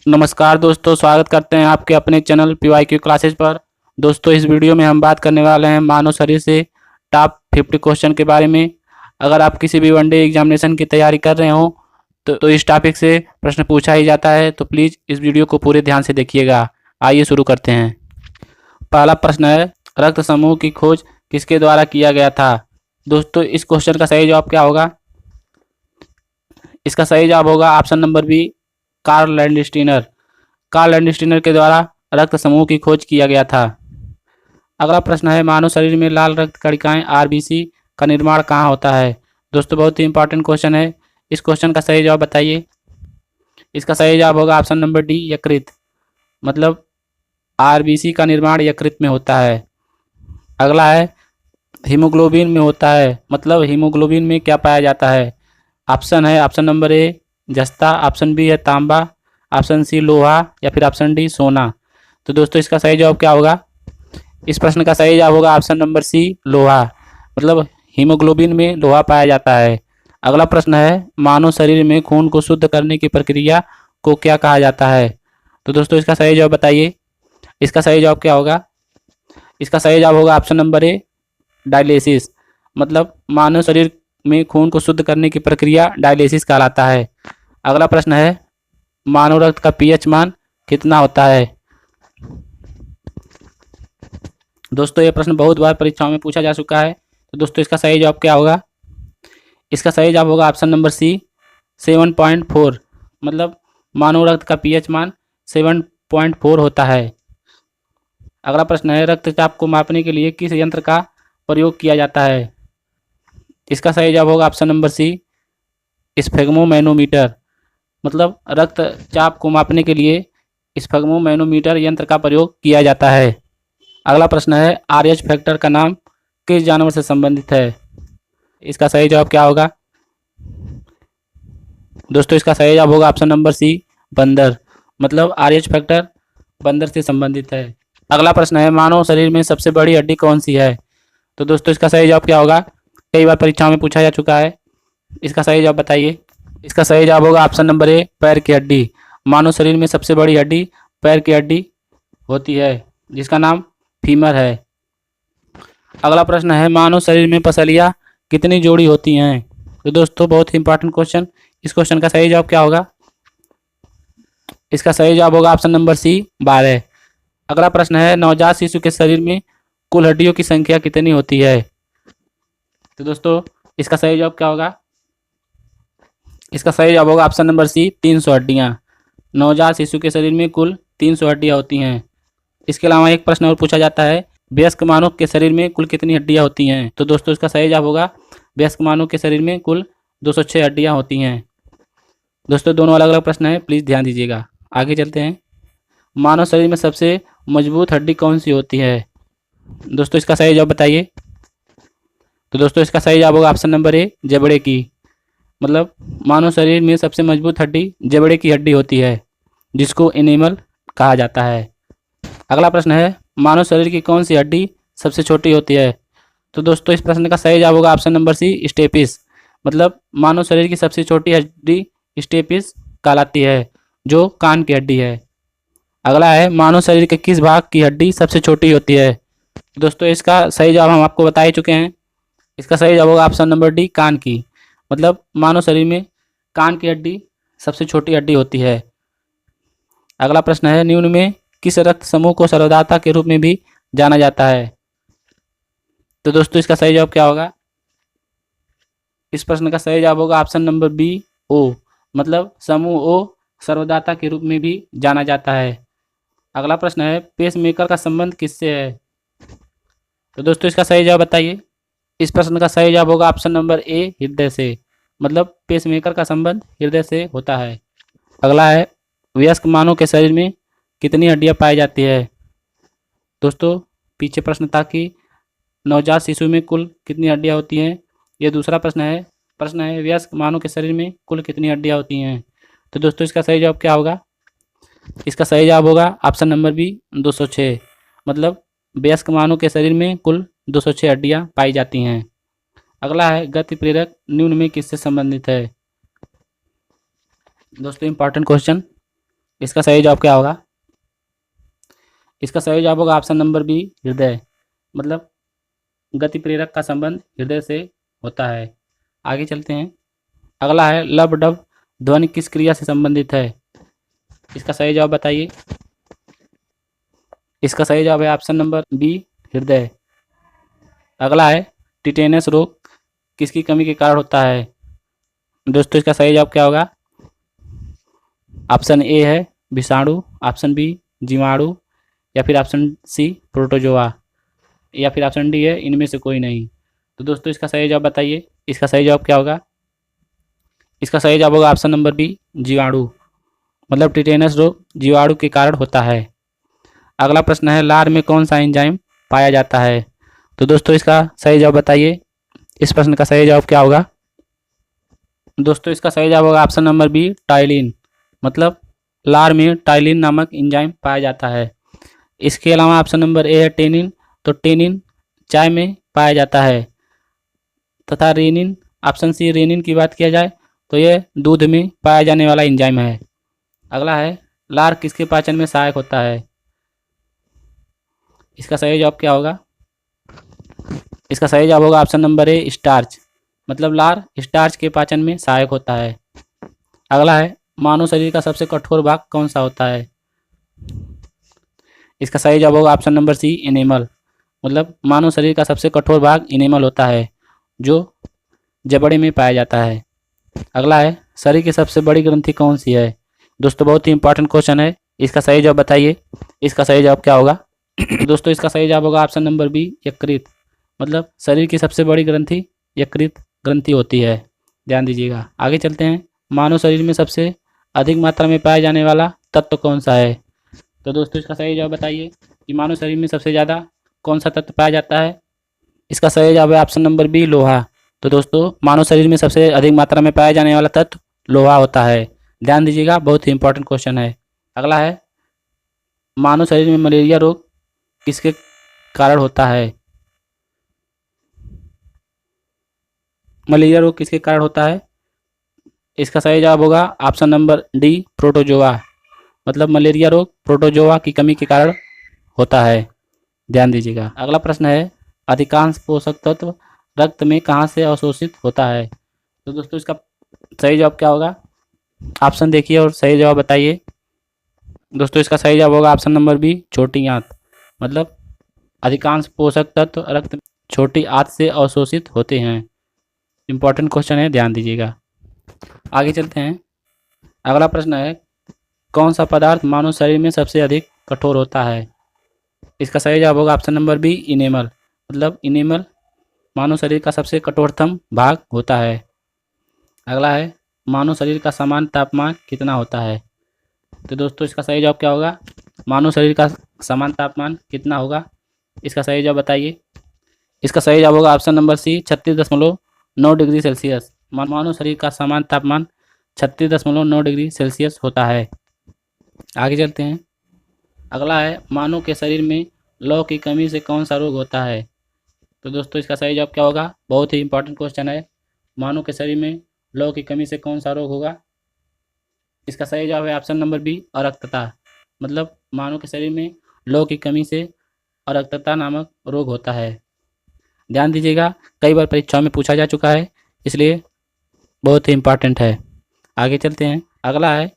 नमस्कार दोस्तों, स्वागत करते हैं आपके अपने चैनल PYQ क्लासेज पर। दोस्तों, इस वीडियो में हम बात करने वाले हैं मानव शरीर से टॉप 50 क्वेश्चन के बारे में। अगर आप किसी भी वनडे एग्जामिनेशन की तैयारी कर रहे हो तो इस टॉपिक से प्रश्न पूछा ही जाता है, तो प्लीज़ इस वीडियो को पूरे ध्यान से देखिएगा। आइए शुरू करते हैं। पहला प्रश्न है, रक्त समूह की खोज किसके द्वारा किया गया था? दोस्तों, इस क्वेश्चन का सही जवाब क्या होगा? इसका सही जवाब होगा option number B, Karl Landsteiner. Karl Landsteiner के द्वारा रक्त समूह की खोज किया गया था। अगला प्रश्न है, मानव शरीर में लाल रक्त कणिकाएं RBC का निर्माण कहाँ होता है? दोस्तों, बहुत ही इंपॉर्टेंट क्वेश्चन है। इस क्वेश्चन का सही जवाब बताइए। इसका सही जवाब होगा ऑप्शन नंबर डी, यकृत। मतलब RBC का निर्माण यकृत में होता है। अगला है, हीमोग्लोबिन में होता है। मतलब हीमोग्लोबिन में क्या पाया जाता है? ऑप्शन नंबर ए, जस्ता। ऑप्शन बी है तांबा। ऑप्शन सी लोहा, या फिर ऑप्शन डी सोना। तो दोस्तों, इसका सही जवाब क्या होगा? इस प्रश्न का सही जवाब होगा ऑप्शन नंबर सी, लोहा। मतलब हीमोग्लोबिन में लोहा पाया जाता है। अगला प्रश्न है, मानव शरीर में खून को शुद्ध करने की प्रक्रिया को क्या कहा जाता है? तो दोस्तों, इसका सही जवाब बताइए। इसका सही जवाब क्या होगा? इसका सही जवाब होगा ऑप्शन नंबर ए, डायलिसिस। मतलब मानव शरीर में खून को शुद्ध करने की प्रक्रिया डायलिसिस कहलाता है। अगला प्रश्न है, मानव रक्त का pH मान कितना होता है? दोस्तों, यह प्रश्न बहुत बार परीक्षाओं में पूछा जा चुका है। तो दोस्तों, इसका सही जवाब क्या होगा? इसका सही जवाब होगा ऑप्शन नंबर सी, 7.4। मतलब मानव रक्त का pH मान 7.4 होता है। अगला प्रश्न है, रक्तचाप को मापने के लिए किस यंत्र का प्रयोग किया जाता है? इसका सही जवाब होगा ऑप्शन नंबर सी, स्फेग्मोमैनोमीटर। मतलब रक्तचाप को मापने के लिए स्फेग्मोमैनोमीटर यंत्र का प्रयोग किया जाता है। अगला प्रश्न है, RH फैक्टर का नाम किस जानवर से संबंधित है? इसका सही जवाब क्या होगा? दोस्तों, इसका सही जवाब होगा ऑप्शन नंबर सी, बंदर। मतलब RH फैक्टर बंदर से संबंधित है। अगला प्रश्न है, मानव शरीर में सबसे बड़ी हड्डी कौन सी है? तो दोस्तों, इसका सही जवाब क्या होगा? कई बार परीक्षाओं में पूछा जा चुका है। इसका सही जवाब बताइए। इसका सही जवाब होगा ऑप्शन नंबर ए, पैर की हड्डी। मानव शरीर में सबसे बड़ी हड्डी पैर की हड्डी होती है, जिसका नाम फीमर है। अगला प्रश्न है, मानव शरीर में पसलियाँ कितनी जोड़ी होती हैं? तो दोस्तों, बहुत ही इंपॉर्टेंट क्वेश्चन। इस क्वेश्चन का सही जवाब क्या होगा? इसका सही जवाब होगा ऑप्शन नंबर सी, 12। अगला प्रश्न है, नवजात शिशु के शरीर में कुल हड्डियों की संख्या कितनी होती है? तो दोस्तों, इसका सही जवाब क्या होगा? इसका सही जवाब होगा ऑप्शन नंबर सी, 300 हड्डियाँ। नवजात शिशु के शरीर में कुल 300 हड्डियाँ होती हैं। इसके अलावा एक प्रश्न और पूछा जाता है, वयस्क मानव के शरीर में कुल कितनी हड्डियाँ होती हैं? तो दोस्तों, इसका सही जवाब होगा, वयस्क मानव के शरीर में कुल 206 हड्डियाँ होती हैं। दोस्तों, दोनों अलग अलग प्रश्न हैं, प्लीज़ ध्यान दीजिएगा। आगे चलते हैं। मानव शरीर में सबसे मजबूत हड्डी कौन सी होती है? दोस्तों, इसका सही जवाब बताइए। तो दोस्तों, इसका सही जवाब होगा ऑप्शन नंबर ए, जबड़े की। मतलब मानव शरीर में सबसे मजबूत हड्डी जबड़े की हड्डी होती है, जिसको एनिमल कहा जाता है। अगला प्रश्न है, मानव शरीर की कौन सी हड्डी सबसे छोटी होती है? तो दोस्तों, इस प्रश्न का सही जवाब होगा ऑप्शन नंबर सी, स्टेपिस। मतलब मानव शरीर की सबसे छोटी हड्डी स्टेपिस कहलाती है, जो कान की हड्डी है। अगला है, मानव शरीर के किस भाग की हड्डी सबसे छोटी होती है? दोस्तों, इसका सही जवाब हम आपको बता ही चुके हैं। इसका सही जवाब होगा ऑप्शन नंबर डी, कान की। मतलब मानव शरीर में कान की हड्डी सबसे छोटी हड्डी होती है। अगला प्रश्न है, निम्न में किस रक्त समूह को सर्वदाता के रूप में भी जाना जाता है? तो दोस्तों, इसका सही जवाब क्या होगा? इस प्रश्न का सही जवाब होगा ऑप्शन नंबर बी, ओ। मतलब समूह ओ सर्वदाता के रूप में भी जाना जाता है। अगला प्रश्न है, पेस मेकर का संबंध किससे है? तो दोस्तों, इसका सही जवाब बताइए। इस प्रश्न का सही जवाब होगा ऑप्शन नंबर ए, हृदय से। मतलब पेस मेकर का संबंध हृदय से होता है। अगला है, वयस्क मानव के शरीर में कितनी हड्डियां पाई जाती है? दोस्तों, पीछे प्रश्न था कि नवजात शिशु में कुल कितनी हड्डियां होती हैं। यह दूसरा प्रश्न है वयस्क मानव के शरीर में कुल कितनी हड्डियां होती हैं। तो दोस्तों, इसका सही जवाब क्या होगा? इसका सही जवाब होगा ऑप्शन नंबर बी, 206। मतलब वयस्क मानव के शरीर में कुल 206 हड्डियां पाई जाती हैं। अगला है, गति प्रेरक निम्न में किससे संबंधित है? दोस्तों, इंपॉर्टेंट क्वेश्चन। इसका सही जवाब क्या होगा? इसका सही जवाब होगा ऑप्शन नंबर बी, हृदय। मतलब गति प्रेरक का संबंध हृदय से होता है। आगे चलते हैं। अगला है लब डब ध्वनि किस क्रिया से संबंधित है? इसका सही जवाब बताइए। इसका सही जवाब है ऑप्शन नंबर बी, हृदय। अगला है टिटेनस रोग किसकी कमी के कारण होता है? दोस्तों इसका सही जवाब क्या होगा? ऑप्शन ए है विषाणु, ऑप्शन बी जीवाणु, या फिर ऑप्शन सी प्रोटोजोआ, या फिर ऑप्शन डी है इनमें से कोई नहीं। तो दोस्तों इसका सही जवाब बताइए। इसका सही जवाब क्या होगा? इसका सही जवाब होगा ऑप्शन नंबर बी, जीवाणु। मतलब टिटेनस रोग जीवाणु के कारण होता है। अगला प्रश्न है लार में कौन सा एंजाइम पाया जाता है? तो दोस्तों इसका सही जवाब बताइए। इस प्रश्न का सही जवाब क्या होगा? दोस्तों इसका सही जवाब होगा ऑप्शन नंबर बी, टाइलिन। मतलब लार में टाइलिन नामक एंजाइम पाया जाता है। इसके अलावा ऑप्शन नंबर ए है टेनिन। तो टेनिन चाय में पाया जाता है। तथा रेनिन, ऑप्शन सी रेनिन की बात किया जाए तो ये दूध में पाया जाने वाला एंजाइम है। अगला है लार किसके पाचन में सहायक होता है? इसका सही जवाब क्या होगा? इसका सही जवाब होगा ऑप्शन नंबर ए, स्टार्च। मतलब लार स्टार्च के पाचन में सहायक होता है। अगला है मानव शरीर का सबसे कठोर भाग कौन सा होता है? इसका सही जवाब होगा ऑप्शन नंबर सी, इनेमल। मतलब मानव शरीर का सबसे कठोर भाग इनेमल होता है जो जबड़े में पाया जाता है। अगला है शरीर की सबसे बड़ी ग्रंथि कौन सी है? दोस्तों बहुत ही इंपॉर्टेंट क्वेश्चन है। इसका सही जवाब बताइए। इसका सही जवाब क्या होगा? दोस्तों इसका सही जवाब होगा ऑप्शन नंबर बी, यकृत। मतलब शरीर की सबसे बड़ी ग्रंथि यकृत ग्रंथि होती है। ध्यान दीजिएगा। आगे चलते हैं। मानव शरीर में सबसे अधिक मात्रा में पाया जाने वाला तत्व कौन सा है? तो दोस्तों इसका सही जवाब बताइए कि मानव शरीर में सबसे ज़्यादा कौन सा तत्व पाया जाता है? इसका सही जवाब है ऑप्शन नंबर बी, लोहा। तो दोस्तों मानव शरीर में सबसे अधिक मात्रा में पाया जाने वाला तत्व लोहा होता है। ध्यान दीजिएगा, बहुत ही इंपॉर्टेंट क्वेश्चन है। अगला है मानव शरीर में मलेरिया रोग किसके कारण होता है? मलेरिया रोग किसके कारण होता है? इसका सही जवाब होगा ऑप्शन नंबर डी, प्रोटोजोआ। मतलब मलेरिया रोग प्रोटोजोआ की कमी के कारण होता है। ध्यान दीजिएगा। अगला प्रश्न है अधिकांश पोषक तत्व रक्त में कहाँ से अवशोषित होता है? तो दोस्तों इसका सही जवाब क्या होगा? ऑप्शन देखिए और सही जवाब बताइए। दोस्तों इसका सही जवाब होगा ऑप्शन नंबर बी, छोटी आंत। मतलब अधिकांश पोषक तत्व रक्त छोटी आंत से अवशोषित होते हैं। इंपॉर्टेंट क्वेश्चन है, ध्यान दीजिएगा। आगे चलते हैं। अगला प्रश्न है कौन सा पदार्थ मानव शरीर में सबसे अधिक कठोर होता है? इसका सही जवाब होगा ऑप्शन नंबर बी, इनेमल। मतलब इनेमल मानव शरीर का सबसे कठोरतम भाग होता है। अगला है मानव शरीर का सामान्य तापमान कितना होता है? तो दोस्तों इसका सही जवाब क्या होगा? मानव शरीर का सामान्य तापमान कितना होगा? इसका सही जवाब बताइए। इसका सही जवाब होगा option number C, 36.9 degree Celsius. मानव शरीर का सामान्य तापमान 36.9 डिग्री सेल्सियस होता है। आगे चलते हैं। अगला है मानव के शरीर में लौ की कमी से कौन सा रोग होता है? तो दोस्तों इसका सही जवाब क्या होगा? बहुत ही इंपॉर्टेंट क्वेश्चन है। मानव के शरीर में लौ की कमी से कौन सा रोग होगा? इसका सही जवाब है ऑप्शन नंबर बी, अरक्तता। मतलब मानव के शरीर में लौ की कमी से अरक्तता नामक रोग होता है। ध्यान दीजिएगा, कई बार परीक्षाओं में पूछा जा चुका है, इसलिए बहुत ही इंपॉर्टेंट है। आगे चलते हैं। अगला है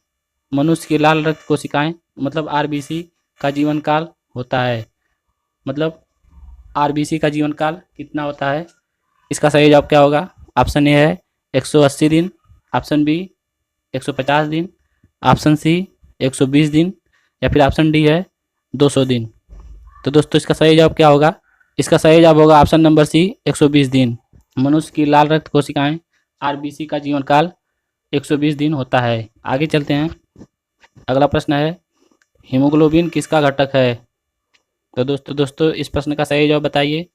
मनुष्य की लाल रक्त कोशिकाएं मतलब आरबीसी का जीवन काल होता है। मतलब आरबीसी का जीवन काल कितना होता है? इसका सही जवाब क्या होगा? ऑप्शन ए है 180 दिन, ऑप्शन बी 150 दिन, ऑप्शन सी 120 दिन, या फिर ऑप्शन डी है 200 दिन। तो दोस्तों इसका सही जवाब क्या होगा? इसका सही जवाब होगा ऑप्शन नंबर सी, 120 दिन। मनुष्य की लाल रक्त कोशिकाएं आरबीसी का जीवन काल 120 दिन होता है। आगे चलते हैं। अगला प्रश्न है हीमोग्लोबिन किसका घटक है? तो दोस्तों इस प्रश्न का सही जवाब बताइए।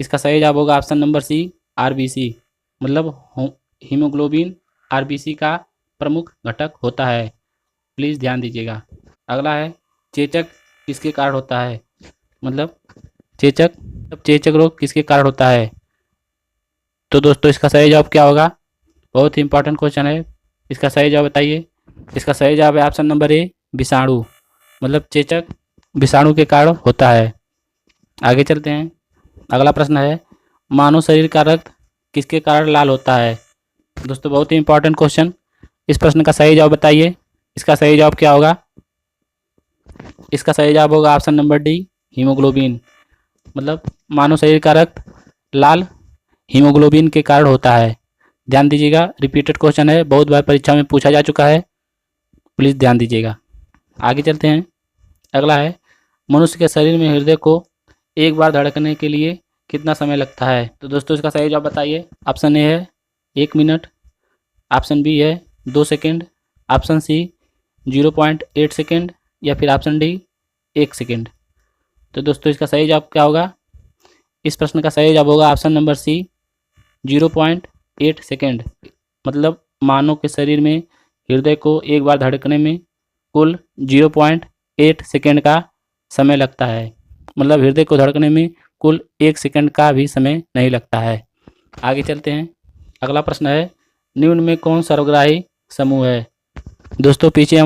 इसका सही जवाब होगा ऑप्शन नंबर सी, आरबीसी। मतलब हीमोग्लोबिन आरबीसी का प्रमुख घटक होता है। प्लीज़ ध्यान दीजिएगा। अगला है चेचक किसके कारण होता है? मतलब चेचक रोग किसके कारण होता है? तो दोस्तों इसका सही जवाब क्या होगा? बहुत ही इंपॉर्टेंट क्वेश्चन है। इसका सही जवाब बताइए। इसका सही जवाब है ऑप्शन नंबर ए विषाणु, मतलब चेचक विषाणु के कारण होता है। आगे चलते हैं। अगला प्रश्न है मानव शरीर का रक्त किसके कारण लाल होता है। दोस्तों बहुत ही इंपॉर्टेंट क्वेश्चन, इस प्रश्न का सही जवाब बताइए। इसका सही जवाब क्या होगा? इसका सही जवाब होगा ऑप्शन नंबर डी हीमोग्लोबिन, मतलब मानव शरीर का रक्त लाल हीमोग्लोबिन के कारण होता है। ध्यान दीजिएगा, रिपीटेड क्वेश्चन है, बहुत बार परीक्षा में पूछा जा चुका है, प्लीज़ ध्यान दीजिएगा। आगे चलते हैं। अगला है मनुष्य के शरीर में हृदय को एक बार धड़कने के लिए कितना समय लगता है। तो दोस्तों इसका सही जवाब बताइए। ऑप्शन ए है 1 मिनट, ऑप्शन बी है 2 सेकेंड, ऑप्शन सी 0.8 सेकेंड, या फिर ऑप्शन डी 1 सेकेंड। तो दोस्तों इसका सही जवाब क्या होगा? इस प्रश्न का सही जवाब होगा ऑप्शन नंबर सी 0.8 सेकेंड, मतलब मानव के शरीर में हृदय को एक बार धड़कने में कुल 0.8 सेकेंड का समय लगता है, मतलब हृदय को धड़कने में कुल 1 सेकेंड का भी समय नहीं लगता है। आगे चलते हैं। अगला प्रश्न है निम्न में कौन सर्वग्राही समूह है। दोस्तों पीछे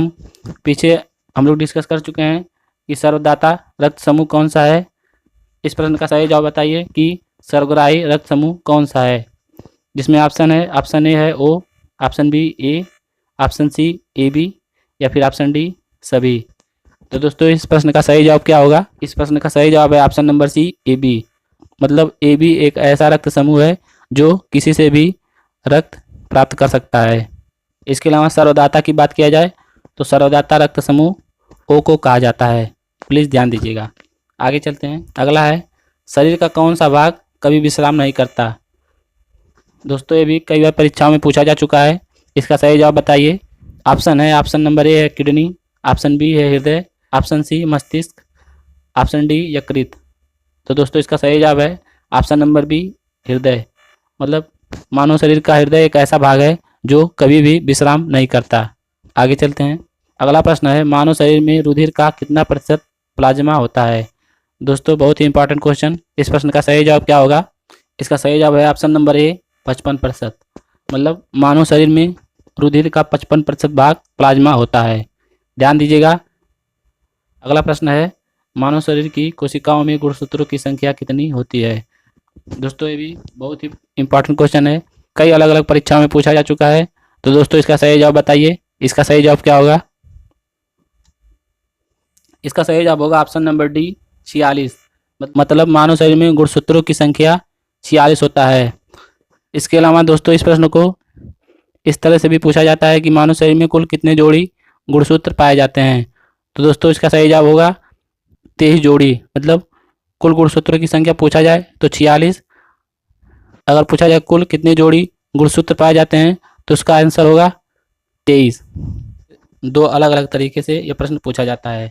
हम लोग डिस्कस कर चुके हैं कि सर्वदाता रक्त समूह कौन सा है। इस प्रश्न का सही जवाब बताइए कि सर्वग्राही रक्त समूह कौन सा है, जिसमें ऑप्शन है ऑप्शन ए है O, option B A, option C A B, या फिर ऑप्शन डी सभी। तो दोस्तों इस प्रश्न का सही जवाब क्या होगा? इस प्रश्न का सही जवाब है option number C A B, मतलब ए बी एक ऐसा रक्त समूह है जो किसी से भी रक्त प्राप्त कर सकता है। इसके अलावा सर्वदाता की बात किया जाए तो सर्वदाता रक्त समूह ओ को कहा जाता है। प्लीज़ ध्यान दीजिएगा। आगे चलते हैं। अगला है शरीर का कौन सा भाग कभी विश्राम नहीं करता। दोस्तों ये भी कई बार परीक्षाओं में पूछा जा चुका है, इसका सही जवाब बताइए। ऑप्शन है ऑप्शन नंबर ए है किडनी, ऑप्शन बी है हृदय, ऑप्शन सी मस्तिष्क, ऑप्शन डी यकृत। तो दोस्तों इसका सही जवाब है ऑप्शन नंबर बी हृदय, मतलब मानव शरीर का हृदय एक ऐसा भाग है जो कभी भी विश्राम नहीं करता। आगे चलते हैं। अगला प्रश्न है मानव शरीर में रुधिर का कितना प्रतिशत प्लाज्मा होता है। दोस्तों बहुत ही इंपॉर्टेंट क्वेश्चन, इस प्रश्न का सही जवाब क्या होगा? इसका सही जवाब है ऑप्शन नंबर ए 55%, मतलब मानव शरीर में रुधिर का 55% भाग प्लाज्मा होता है। ध्यान दीजिएगा। अगला प्रश्न है मानव शरीर की कोशिकाओं में गुणसूत्रों की संख्या कितनी होती है। दोस्तों ये भी बहुत ही इंपॉर्टेंट क्वेश्चन है, कई अलग अलग परीक्षाओं में पूछा जा चुका है। तो दोस्तों इसका सही जवाब बताइए। इसका सही जवाब क्या होगा? इसका सही जवाब होगा ऑप्शन नंबर डी 46, मतलब मानव शरीर में गुणसूत्रों की संख्या 46 होता है। इसके अलावा दोस्तों इस प्रश्न को इस तरह से भी पूछा जाता है कि मानव शरीर में कुल कितने जोड़ी गुणसूत्र पाए जाते हैं। तो दोस्तों इसका सही जवाब होगा 23 जोड़ी, मतलब कुल गुणसूत्रों की संख्या पूछा जाए तो 46, अगर पूछा जाए कुल कितने जोड़ी गुणसूत्र पाए जाते हैं तो उसका आंसर होगा 23। दो अलग अलग तरीके से यह प्रश्न पूछा जाता है।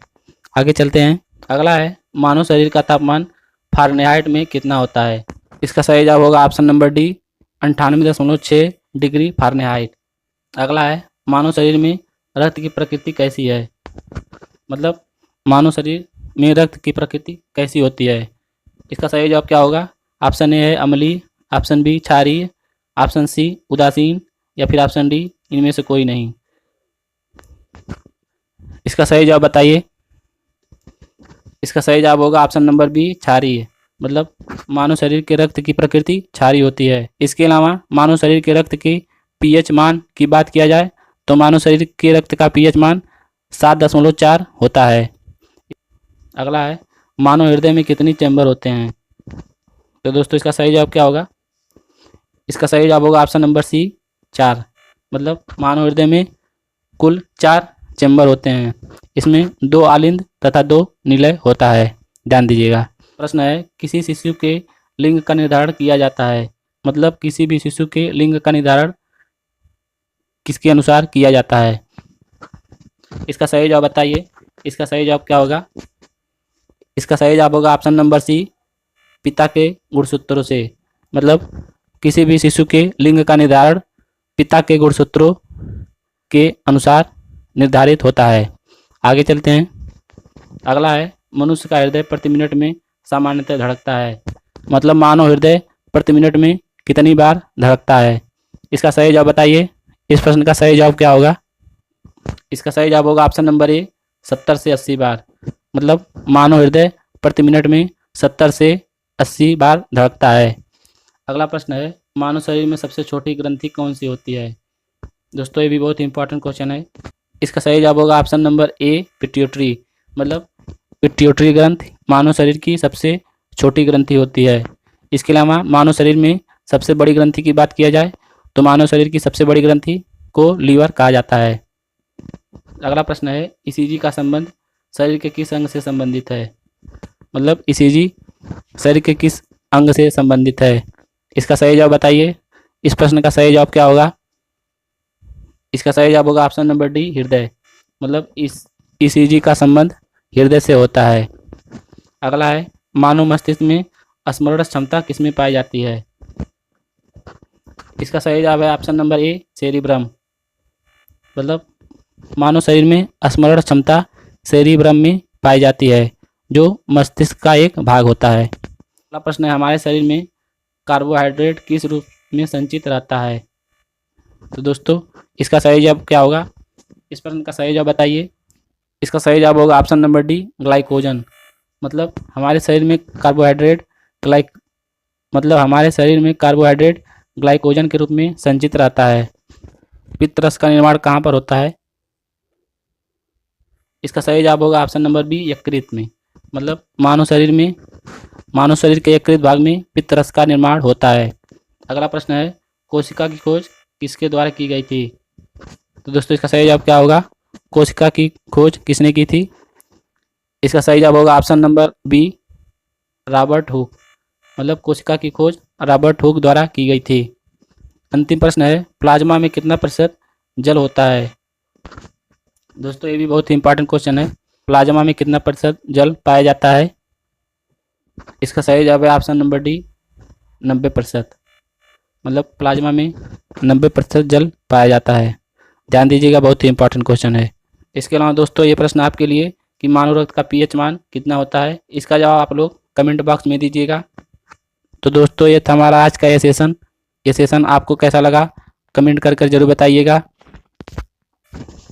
आगे चलते हैं। अगला है मानव शरीर का तापमान फ़ारेनहाइट में कितना होता है। इसका सही जवाब होगा option number D 98.6 degree Fahrenheit. अगला है मानव शरीर में रक्त की प्रकृति कैसी है, मतलब मानव शरीर में रक्त की प्रकृति कैसी होती है। इसका सही जवाब क्या होगा? ऑप्शन ए है अम्लीय, ऑप्शन बी क्षारीय, ऑप्शन सी उदासीन, या फिर ऑप्शन डी इनमें से कोई नहीं। इसका सही जवाब बताइए। इसका सही जवाब होगा ऑप्शन नंबर बी क्षारीय, मतलब मानव शरीर के रक्त की प्रकृति क्षारीय होती है। इसके अलावा मानव शरीर के रक्त के पीएच मान की बात किया जाए तो मानव शरीर के रक्त का पीएच मान 7.4 होता है। अगला है मानव हृदय में कितनी चैम्बर होते हैं। तो दोस्तों इसका सही जवाब क्या होगा? इसका सही जवाब होगा ऑप्शन नंबर सी 4, मतलब मानव हृदय में कुल 4 चैम्बर होते हैं। इसमें 2 आलिंद तथा 2 निलय होता है। ध्यान दीजिएगा। प्रश्न है किसी शिशु के लिंग का निर्धारण किया जाता है, मतलब किसी भी शिशु के लिंग का निर्धारण किसके अनुसार किया जाता है। इसका सही जवाब बताइए। इसका सही जवाब क्या होगा? इसका सही जवाब होगा ऑप्शन नंबर सी पिता के गुणसूत्रों से, मतलब किसी भी शिशु के लिंग का निर्धारण पिता के गुणसूत्रों के अनुसार निर्धारित होता है। आगे चलते हैं। अगला है मनुष्य का हृदय प्रति मिनट में सामान्यतः धड़कता है, मतलब मानव हृदय प्रति मिनट में कितनी बार धड़कता है। इसका सही जवाब बताइए। इस प्रश्न का सही जवाब क्या होगा? इसका सही जवाब होगा ऑप्शन नंबर ए 70 से 80 बार। मतलब मानव हृदय प्रति मिनट में 70 से 80 बार धड़कता है। अगला प्रश्न है मानव शरीर में सबसे छोटी ग्रंथि कौन सी होती है। दोस्तों ये भी बहुत इंपॉर्टेंट क्वेश्चन है। इसका सही जवाब होगा ऑप्शन नंबर ए पिट्यूटरी। मतलब पिट्यूटरी ग्रंथि मानव शरीर की सबसे छोटी ग्रंथि होती है। इसके अलावा मानव शरीर में सबसे बड़ी ग्रंथि की बात किया जाए तो मानव शरीर की सबसे बड़ी ग्रंथि को लीवर कहा जाता है। अगला प्रश्न है ईसीजी का संबंध शरीर के किस अंग से संबंधित है। मतलब ईसीजी शरीर के किस अंग से संबंधित है। इसका सही जवाब बताइए। इस प्रश्न का सही जवाब क्या होगा। इसका सही जवाब होगा ऑप्शन नंबर डी हृदय। मतलब इस ईसीजी का संबंध हृदय से होता है। अगला है मानव मस्तिष्क में स्मरण क्षमता किसमें पाई जाती है। इसका सही जवाब है ऑप्शन नंबर ए सेरिब्रम। मतलब मानव शरीर में स्मरण क्षमता सेरिब्रम में पाई जाती है जो मस्तिष्क का एक भाग होता है। अगला प्रश्न है हमारे शरीर में कार्बोहाइड्रेट किस रूप में संचित रहता है। तो दोस्तों इसका सही जवाब क्या होगा। इस प्रश्न का सही जवाब बताइए। इसका सही जवाब होगा ऑप्शन नंबर डी ग्लाइकोजन। मतलब हमारे शरीर में कार्बोहाइड्रेट ग्लाइकोजन के रूप में संचित रहता है। पित्त रस का निर्माण कहाँ पर होता है। इसका सही जवाब होगा ऑप्शन नंबर बी यकृत में। मतलब मानव शरीर के यकृत भाग में पित्त रस का निर्माण होता है। अगला प्रश्न है कोशिका की खोज किसके द्वारा की गई थी। तो दोस्तों इसका सही जवाब क्या होगा। कोशिका की खोज किसने की थी। इसका सही जवाब होगा option number B Robert Hooke. मतलब कोशिका की खोज रॉबर्ट हुक द्वारा की गई थी। अंतिम प्रश्न है प्लाज्मा में कितना प्रतिशत जल होता है। दोस्तों ये भी बहुत ही इंपॉर्टेंट क्वेश्चन है। प्लाज्मा में कितना प्रतिशत जल पाया जाता है। इसका सही जवाब है ऑप्शन नंबर डी 90%। मतलब प्लाज्मा में 90% जल पाया जाता है। ध्यान दीजिएगा बहुत ही इंपॉर्टेंट क्वेश्चन है। इसके अलावा दोस्तों ये प्रश्न आपके लिए कि मानव रक्त का पीएच मान कितना होता है। इसका जवाब आप लोग कमेंट बॉक्स में दीजिएगा। तो दोस्तों ये था हमारा आज का ये सेशन आपको कैसा लगा कमेंट कर जरूर बताइएगा।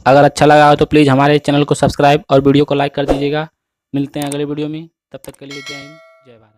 अगर अच्छा लगा हो तो प्लीज़ हमारे चैनल को सब्सक्राइब और वीडियो को लाइक कर दीजिएगा। मिलते हैं अगले वीडियो में, तब तक के लिए जय हिंद जय भारत।